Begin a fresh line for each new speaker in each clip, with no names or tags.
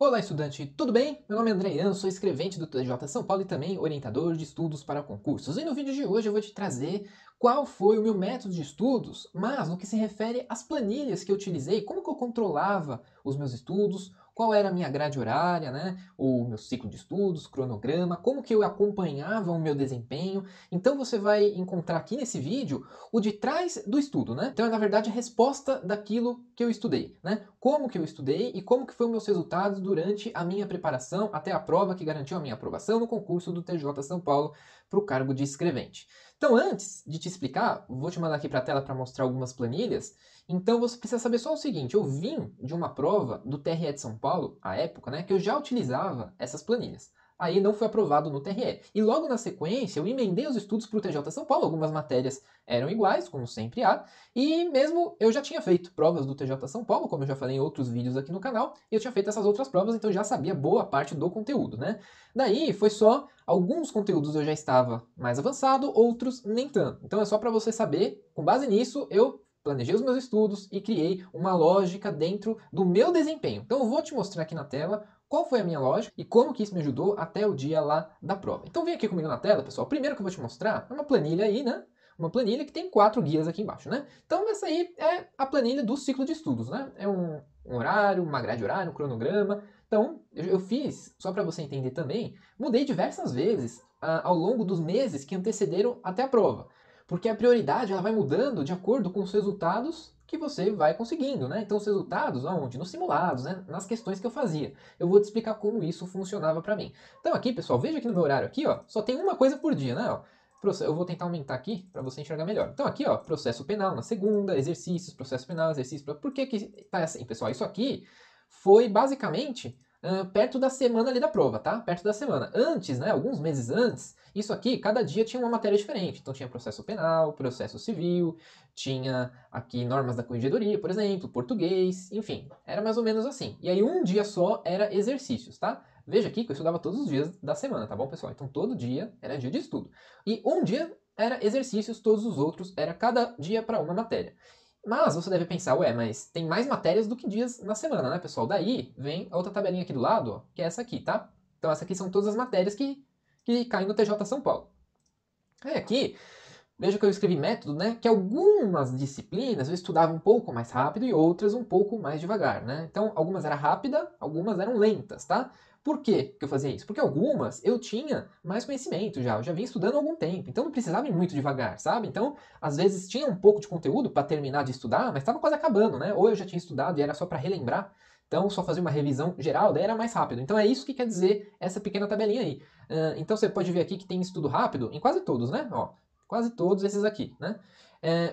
Olá, estudante, tudo bem? Meu nome é Andreian, sou escrevente do TJ São Paulo e também orientador de estudos para concursos. E no vídeo de hoje eu vou te trazer qual foi o meu método de estudos, mas no que se refere às planilhas que eu utilizei, como que eu controlava os meus estudos, qual era a minha grade horária, né? O meu ciclo de estudos, cronograma, como que eu acompanhava o meu desempenho. Então você vai encontrar aqui nesse vídeo o de trás do estudo, né? Então é na verdade a resposta daquilo que eu estudei, né? Como que eu estudei e como que foram meus resultados durante a minha preparação até a prova que garantiu a minha aprovação no concurso do TJ São Paulo para o cargo de escrevente. Então, antes de te explicar, vou te mandar aqui para a tela para mostrar algumas planilhas. Então, você precisa saber só o seguinte: eu vim de uma prova do TRE de São Paulo, à época, né, que eu já utilizava essas planilhas. Aí não foi aprovado no TRE. E logo na sequência, eu emendei os estudos para o TJ São Paulo, algumas matérias eram iguais, como sempre há, e mesmo eu já tinha feito provas do TJ São Paulo, como eu já falei em outros vídeos aqui no canal, e eu tinha feito essas outras provas, então eu já sabia boa parte do conteúdo, né? Daí foi só alguns conteúdos eu já estava mais avançado, outros nem tanto. Então é só para você saber, com base nisso, eu planejei os meus estudos e criei uma lógica dentro do meu desempenho. Então eu vou te mostrar aqui na tela qual foi a minha lógica e como que isso me ajudou até o dia lá da prova. Então vem aqui comigo na tela, pessoal. Primeiro que eu vou te mostrar é uma planilha aí, né? Uma planilha que tem 4 guias aqui embaixo, né? Então essa aí é a planilha do ciclo de estudos, né? É um horário, uma grade horária, um cronograma. Então eu fiz, só para você entender também, mudei diversas vezes ao longo dos meses que antecederam até a prova. Porque a prioridade ela vai mudando de acordo com os resultados que você vai conseguindo, né? Então os resultados aonde? Nos simulados, né? Nas questões que eu fazia. Eu vou te explicar como isso funcionava para mim. Então aqui, pessoal, veja aqui no meu horário aqui, ó, só tem uma coisa por dia, né? Ó. Eu vou tentar aumentar aqui para você enxergar melhor. Então aqui, ó, processo penal na segunda, exercícios, processo penal, exercício. Por que que tá assim, pessoal? Isso aqui foi basicamente perto da semana ali da prova, tá? Perto da semana. Antes, né, alguns meses antes, isso aqui, cada dia tinha uma matéria diferente. Então tinha processo penal, processo civil, tinha aqui normas da corregedoria, por exemplo, português, enfim, era mais ou menos assim. E aí um dia só era exercícios, tá? Veja aqui que eu estudava todos os dias da semana, tá bom, pessoal? Então todo dia era dia de estudo. E um dia era exercícios, todos os outros era cada dia para uma matéria. Mas você deve pensar, ué, mas tem mais matérias do que dias na semana, né, pessoal? Daí vem a outra tabelinha aqui do lado, ó, que é essa aqui, tá? Então essa aqui são todas as matérias que caem no TJ São Paulo. Aí aqui veja que eu escrevi método, né? Que algumas disciplinas eu estudava um pouco mais rápido e outras um pouco mais devagar, né? Então, algumas eram rápidas, algumas eram lentas, tá? Por que eu fazia isso? Porque algumas eu tinha mais conhecimento já, eu já vinha estudando há algum tempo, então não precisava ir muito devagar, sabe? Então, às vezes tinha um pouco de conteúdo para terminar de estudar, mas estava quase acabando, né? Ou eu já tinha estudado e era só para relembrar, então só fazia uma revisão geral, daí era mais rápido. Então é isso que quer dizer essa pequena tabelinha aí. Então você pode ver aqui que tem estudo rápido em quase todos, né? Ó, quase todos esses aqui, né?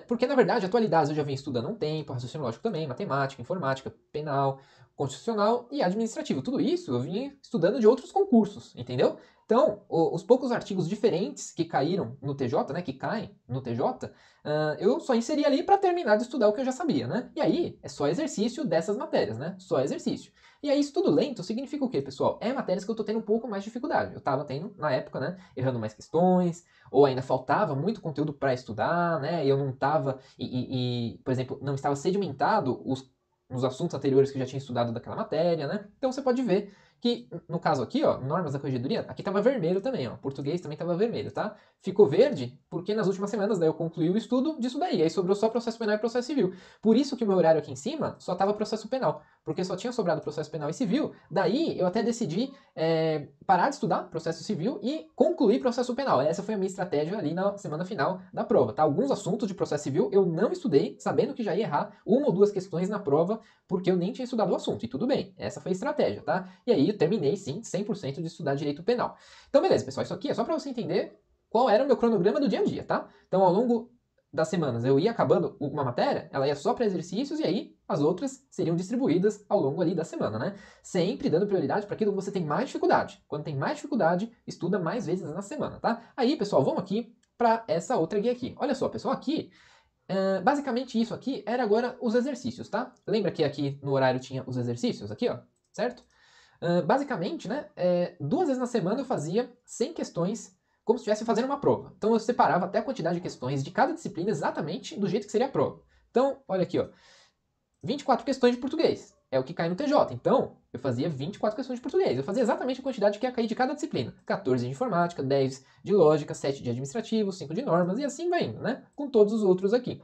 Porque, na verdade, atualidades eu já venho estudando há um tempo, raciocínio lógico também, matemática, informática, penal, constitucional e administrativo. Tudo isso eu vim estudando de outros concursos, entendeu? Então, os poucos artigos diferentes que caíram no TJ, né, que caem no TJ, eu só inseri ali para terminar de estudar o que eu já sabia, né? E aí, é só exercício dessas matérias, né? Só exercício. E aí, estudo lento significa o quê, pessoal? É matérias que eu tô tendo um pouco mais de dificuldade. Eu tava tendo, na época, né, errando mais questões, ou ainda faltava muito conteúdo para estudar, né? Eu não estava, por exemplo, não estava sedimentado nos assuntos anteriores que eu já tinha estudado daquela matéria, né? Então você pode ver que, no caso aqui, ó, normas da corregedoria, aqui estava vermelho também, ó, português também estava vermelho, tá? Ficou verde porque nas últimas semanas daí eu concluí o estudo disso daí, aí sobrou só processo penal e processo civil. Por isso que o meu horário aqui em cima só estava processo penal, porque só tinha sobrado processo penal e civil, daí eu até decidi parar de estudar processo civil e concluir processo penal. Essa foi a minha estratégia ali na semana final da prova, tá? Alguns assuntos de processo civil eu não estudei, sabendo que já ia errar uma ou duas questões na prova, porque eu nem tinha estudado o assunto, e tudo bem, essa foi a estratégia, tá? E aí eu terminei, sim, 100% de estudar direito penal. Então, beleza, pessoal, isso aqui é só para você entender qual era o meu cronograma do dia a dia, tá? Então, ao longo das semanas eu ia acabando uma matéria, ela ia só para exercícios e aí as outras seriam distribuídas ao longo ali da semana, né? Sempre dando prioridade para aquilo que você tem mais dificuldade. Quando tem mais dificuldade, estuda mais vezes na semana, tá? Aí, pessoal, vamos aqui para essa outra guia aqui. Olha só, pessoal, aqui basicamente isso aqui era agora os exercícios, tá? Lembra que aqui no horário tinha os exercícios aqui, ó, certo? Basicamente, né, 2 vezes na semana eu fazia 100 questões como se estivesse fazendo uma prova. Então eu separava até a quantidade de questões de cada disciplina exatamente do jeito que seria a prova. Então, olha aqui, ó, 24 questões de português. é o que cai no TJ. Então, eu fazia 24 questões de português. Eu fazia exatamente a quantidade que ia cair de cada disciplina. 14 de informática, 10 de lógica, 7 de administrativo, 5 de normas e assim vai indo, né? Com todos os outros aqui.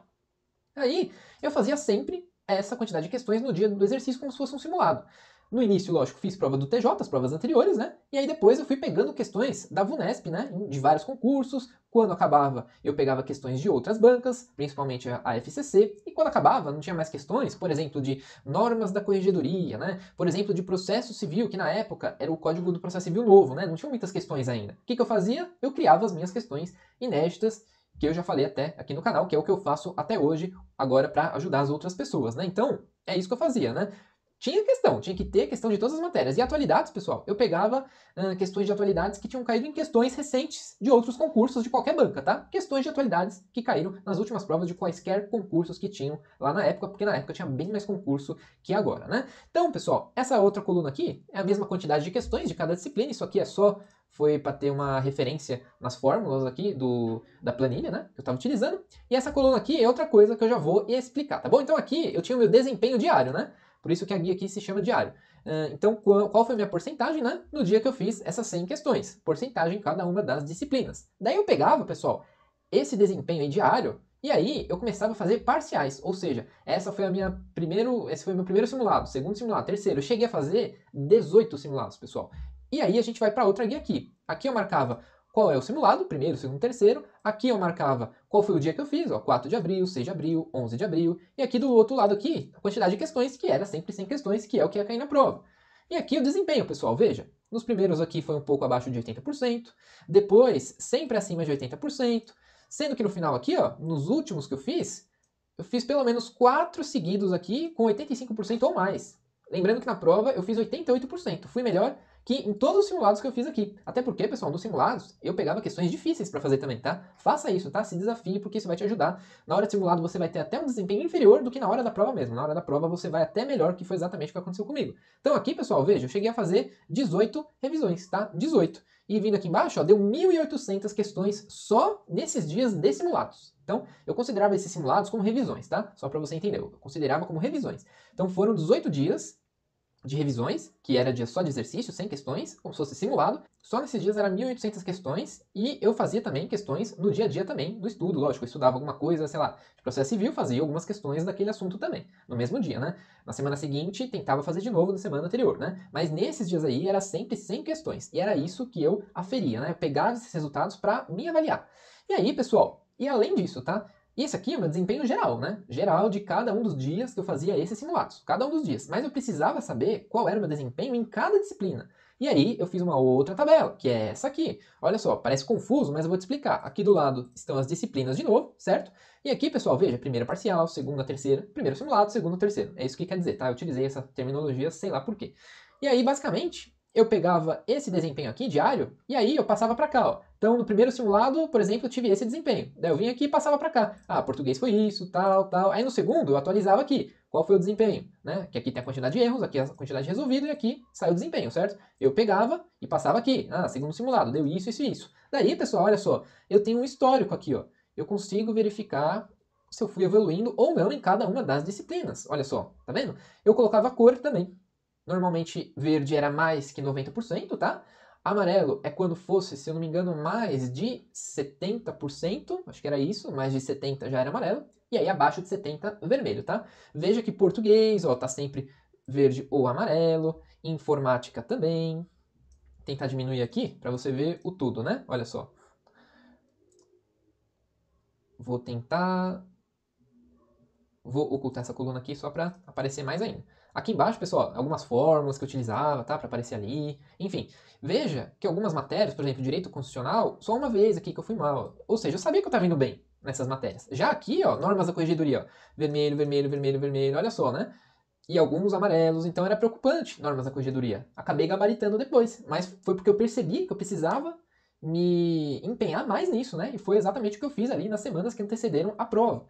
Aí, eu fazia sempre essa quantidade de questões no dia do exercício como se fosse um simulado. No início, lógico, fiz prova do TJ, as provas anteriores, né? E aí depois eu fui pegando questões da VUNESP, né? De vários concursos. Quando acabava, eu pegava questões de outras bancas, principalmente a FCC. E quando acabava, não tinha mais questões, por exemplo, de normas da corregedoria, né? Por exemplo, de processo civil, que na época era o Código do Processo Civil novo, né? Não tinham muitas questões ainda. O que eu fazia? Eu criava as minhas questões inéditas, que eu já falei até aqui no canal, que é o que eu faço até hoje, agora para ajudar as outras pessoas, né? Então, é isso que eu fazia, né? Tinha que ter questão de todas as matérias. E atualidades, pessoal, eu pegava questões de atualidades que tinham caído em questões recentes de outros concursos de qualquer banca, tá? Questões de atualidades que caíram nas últimas provas de quaisquer concursos que tinham lá na época, porque na época tinha bem mais concurso que agora, né? Então, pessoal, essa outra coluna aqui é a mesma quantidade de questões de cada disciplina, isso aqui foi para ter uma referência nas fórmulas aqui da planilha, né, que eu estava utilizando. E essa coluna aqui é outra coisa que eu já vou explicar, tá bom? Então aqui eu tinha o meu desempenho diário, né? Por isso que a guia aqui se chama diário. Então, qual foi a minha porcentagem, né? No dia que eu fiz essas 100 questões. Porcentagem em cada uma das disciplinas. Daí eu pegava, pessoal, esse desempenho aí diário, e aí eu começava a fazer parciais. Ou seja, esse foi o meu primeiro simulado, segundo simulado, terceiro. Eu cheguei a fazer 18 simulados, pessoal. E aí a gente vai para outra guia aqui. Aqui eu marcava qual é o simulado, primeiro, segundo, terceiro. Aqui eu marcava qual foi o dia que eu fiz, ó, 4 de abril, 6 de abril, 11 de abril. E aqui do outro lado aqui, a quantidade de questões, que era sempre 100 questões, que é o que ia cair na prova. E aqui o desempenho, pessoal, veja. Nos primeiros aqui foi um pouco abaixo de 80%, depois sempre acima de 80%, sendo que no final aqui, ó, nos últimos que eu fiz pelo menos 4 seguidos aqui com 85% ou mais. Lembrando que na prova eu fiz 88%, fui melhor que em todos os simulados que eu fiz aqui. Até porque, pessoal, nos simulados eu pegava questões difíceis para fazer também, tá? Faça isso, tá? Se desafie, porque isso vai te ajudar. Na hora de simulado você vai ter até um desempenho inferior do que na hora da prova mesmo. Na hora da prova você vai até melhor, que foi exatamente o que aconteceu comigo. Então aqui, pessoal, veja, eu cheguei a fazer 18 revisões, tá? 18. E vindo aqui embaixo, ó, deu 1.800 questões só nesses dias de simulados. Então, eu considerava esses simulados como revisões, tá? Só para você entender, eu considerava como revisões. Então, foram 18 dias de revisões, que era dia só de exercício, sem questões, como se fosse simulado. Só nesses dias era 1.800 questões e eu fazia também questões no dia a dia também, no estudo, lógico. Eu estudava alguma coisa, sei lá, de processo civil, fazia algumas questões daquele assunto também, no mesmo dia, né? Na semana seguinte, tentava fazer de novo na semana anterior, né? Mas nesses dias aí era sempre 100 questões. E era isso que eu aferia, né? Eu pegava esses resultados para me avaliar. E aí, pessoal, e além disso, tá? Isso aqui é o meu desempenho geral, né? Geral de cada um dos dias que eu fazia esses simulados. Cada um dos dias. Mas eu precisava saber qual era o meu desempenho em cada disciplina. E aí eu fiz uma outra tabela, que é essa aqui. Olha só, parece confuso, mas eu vou te explicar. Aqui do lado estão as disciplinas de novo, certo? E aqui, pessoal, veja, primeira parcial, segunda, terceira, primeiro simulado, segundo, terceiro. É isso que quer dizer, tá? Eu utilizei essa terminologia, sei lá por quê. E aí, basicamente, eu pegava esse desempenho aqui, diário, e aí eu passava para cá, ó. Então, no primeiro simulado, por exemplo, eu tive esse desempenho. Daí eu vinha aqui e passava para cá. Ah, português foi isso, tal, tal. Aí no segundo, eu atualizava aqui. Qual foi o desempenho, né? Que aqui tem a quantidade de erros, aqui a quantidade de resolvido, e aqui sai o desempenho, certo? Eu pegava e passava aqui. Ah, segundo simulado, deu isso, isso e isso. Daí, pessoal, olha só, eu tenho um histórico aqui, ó. Eu consigo verificar se eu fui evoluindo ou não em cada uma das disciplinas. Olha só, tá vendo? Eu colocava a cor também. Normalmente verde era mais que 90%, tá? Amarelo é quando fosse, se eu não me engano, mais de 70%, acho que era isso, mais de 70% já era amarelo, e aí abaixo de 70% vermelho, tá? Veja que português, ó, tá sempre verde ou amarelo, informática também. Vou tentar diminuir aqui para você ver o tudo, né? Olha só. Vou ocultar essa coluna aqui só para aparecer mais ainda. Aqui embaixo, pessoal, algumas fórmulas que eu utilizava, tá? Para aparecer ali. Enfim, veja que algumas matérias, por exemplo, direito constitucional, só uma vez aqui que eu fui mal. Ou seja, eu sabia que eu estava indo bem nessas matérias. Já aqui, ó, normas da corregedoria, ó, vermelho, vermelho, vermelho, vermelho, olha só, né? E alguns amarelos, então era preocupante, normas da corregedoria. Acabei gabaritando depois, mas foi porque eu percebi que eu precisava me empenhar mais nisso, né? E foi exatamente o que eu fiz ali nas semanas que antecederam a prova.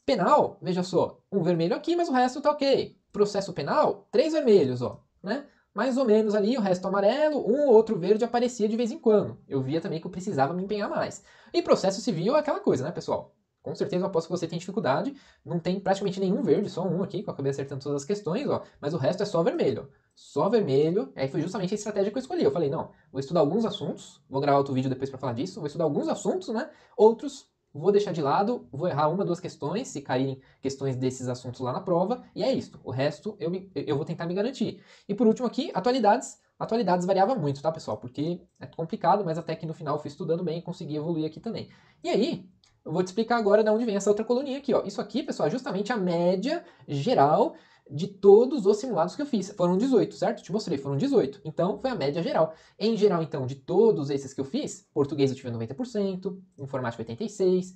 Penal, veja só, um vermelho aqui, mas o resto tá ok. Processo penal, 3 vermelhos, ó, né? Mais ou menos ali, o resto amarelo, um ou outro verde aparecia de vez em quando. Eu via também que eu precisava me empenhar mais. E processo civil é aquela coisa, né, pessoal? Com certeza eu aposto que você tem dificuldade, não tem praticamente nenhum verde, só um aqui, que eu acabei acertando todas as questões, ó, mas o resto é só vermelho. Só vermelho, aí foi justamente a estratégia que eu escolhi. Eu falei, não, vou estudar alguns assuntos, vou gravar outro vídeo depois para falar disso, vou estudar alguns assuntos, né? Outros vou deixar de lado, vou errar uma, duas questões, se caírem questões desses assuntos lá na prova, e é isso. O resto eu vou tentar me garantir. E por último aqui, atualidades. Atualidades variava muito, tá, pessoal? Porque é complicado, mas até que no final eu fui estudando bem e consegui evoluir aqui também. E aí, eu vou te explicar agora de onde vem essa outra coluninha aqui, ó. Isso aqui, pessoal, é justamente a média geral de todos os simulados que eu fiz. Foram 18, certo? Te mostrei, foram 18. Então, foi a média geral. Em geral, então, de todos esses que eu fiz, português eu tive 90%, informática 86%,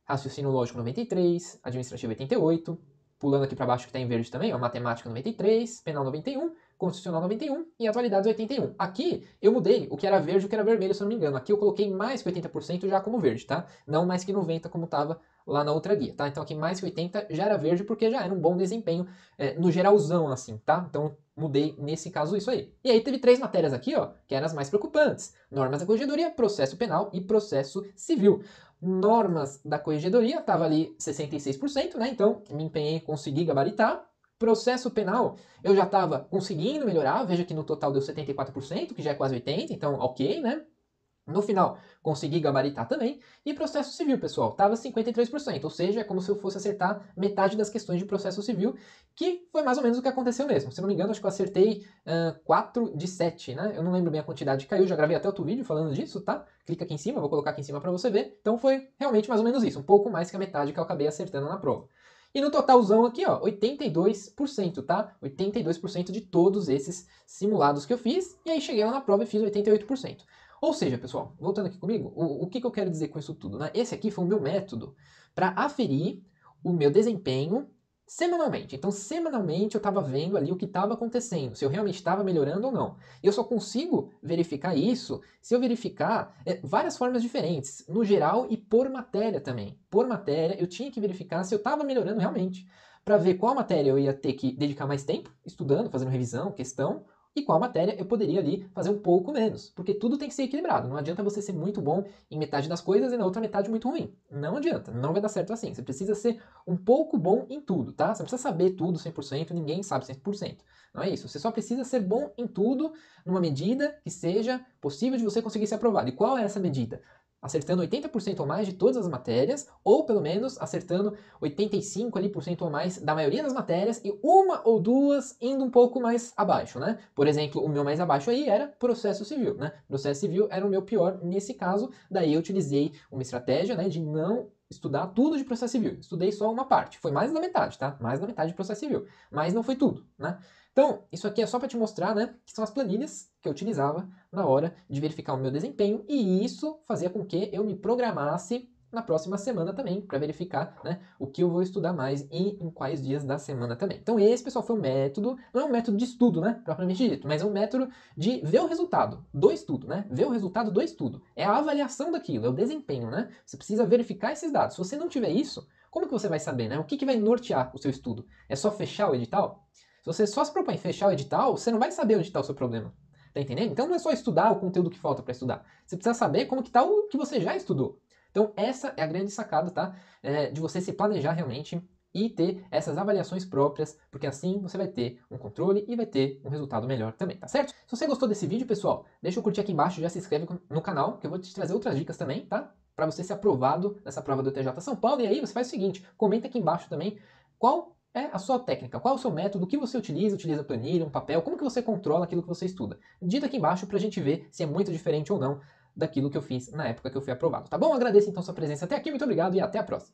raciocínio lógico 93%, administrativo 88%, pulando aqui para baixo que está em verde também, ó, matemática 93%, penal 91%, constitucional 91 e atualidades 81. Aqui eu mudei o que era verde e o que era vermelho, se eu não me engano. Aqui eu coloquei mais que 80% já como verde, tá? Não mais que 90% como estava lá na outra guia, tá? Então aqui mais que 80 já era verde porque já era um bom desempenho no geralzão, assim, tá? Então mudei nesse caso isso aí. E aí teve 3 matérias aqui, ó, que eram as mais preocupantes. Normas da corregedoria, processo penal e processo civil. Normas da corregedoria tava ali 66%, né? Então me empenhei em conseguir gabaritar. Processo penal, eu já estava conseguindo melhorar, veja que no total deu 74%, que já é quase 80%, então ok, né? No final, consegui gabaritar também. E processo civil, pessoal, estava 53%, ou seja, é como se eu fosse acertar metade das questões de processo civil, que foi mais ou menos o que aconteceu mesmo. Se não me engano, acho que eu acertei 4 de 7, né? Eu não lembro bem a quantidade que caiu, já gravei até outro vídeo falando disso, tá? Clica aqui em cima, vou colocar aqui em cima para você ver. Então foi realmente mais ou menos isso, um pouco mais que a metade que eu acabei acertando na prova. E no totalzão aqui, ó, 82%, tá? 82% de todos esses simulados que eu fiz. E aí cheguei lá na prova e fiz 88%. Ou seja, pessoal, voltando aqui comigo, o que eu quero dizer com isso tudo, né? Esse aqui foi o meu método para aferir o meu desempenho semanalmente. Então, semanalmente eu estava vendo ali o que estava acontecendo, se eu realmente estava melhorando ou não. Eu só consigo verificar isso se eu verificar várias formas diferentes, no geral e por matéria também. Por matéria, eu tinha que verificar se eu estava melhorando realmente, para ver qual matéria eu ia ter que dedicar mais tempo estudando, fazendo revisão, questão, e qual matéria eu poderia ali fazer um pouco menos, porque tudo tem que ser equilibrado. Não adianta você ser muito bom em metade das coisas e na outra metade muito ruim. Não adianta, não vai dar certo assim. Você precisa ser um pouco bom em tudo, tá? Você não precisa saber tudo 100%, ninguém sabe 100%. Não é isso. Você só precisa ser bom em tudo numa medida que seja possível de você conseguir ser aprovado. E qual é essa medida? Acertando 80% ou mais de todas as matérias, ou pelo menos acertando 85% ali por cento ou mais da maioria das matérias e uma ou duas indo um pouco mais abaixo, né? Por exemplo, o meu mais abaixo aí era processo civil, né? Processo civil era o meu pior nesse caso, daí eu utilizei uma estratégia, né, de não estudar tudo de processo civil. Estudei só uma parte, foi mais da metade, tá? Mais da metade de processo civil, mas não foi tudo, né? Então, isso aqui é só para te mostrar, né, que são as planilhas que eu utilizava na hora de verificar o meu desempenho, e isso fazia com que eu me programasse na próxima semana também, para verificar, né, o que eu vou estudar mais e em quais dias da semana também. Então esse, pessoal, foi um método, não é um método de estudo, né, propriamente dito, mas é um método de ver o resultado do estudo, né, ver o resultado do estudo. É a avaliação daquilo, é o desempenho, né, você precisa verificar esses dados. Se você não tiver isso, como que você vai saber, né, o que vai nortear o seu estudo? É só fechar o edital? Se você só se propõe fechar o edital, você não vai saber onde está o seu problema. Tá entendendo? Então não é só estudar o conteúdo que falta para estudar. Você precisa saber como que está o que você já estudou. Então essa é a grande sacada, tá? De você se planejar realmente e ter essas avaliações próprias, porque assim você vai ter um controle e vai ter um resultado melhor também, tá certo? Se você gostou desse vídeo, pessoal, deixa eu curtir aqui embaixo, já se inscreve no canal, que eu vou te trazer outras dicas também, tá? Para você ser aprovado nessa prova do TJ São Paulo. E aí você faz o seguinte, comenta aqui embaixo também qual é a sua técnica, qual é o seu método, o que você utiliza planilha, um papel, como que você controla aquilo que você estuda. Digita aqui embaixo pra gente ver se é muito diferente ou não daquilo que eu fiz na época que eu fui aprovado, tá bom? Agradeço então sua presença até aqui, muito obrigado e até a próxima.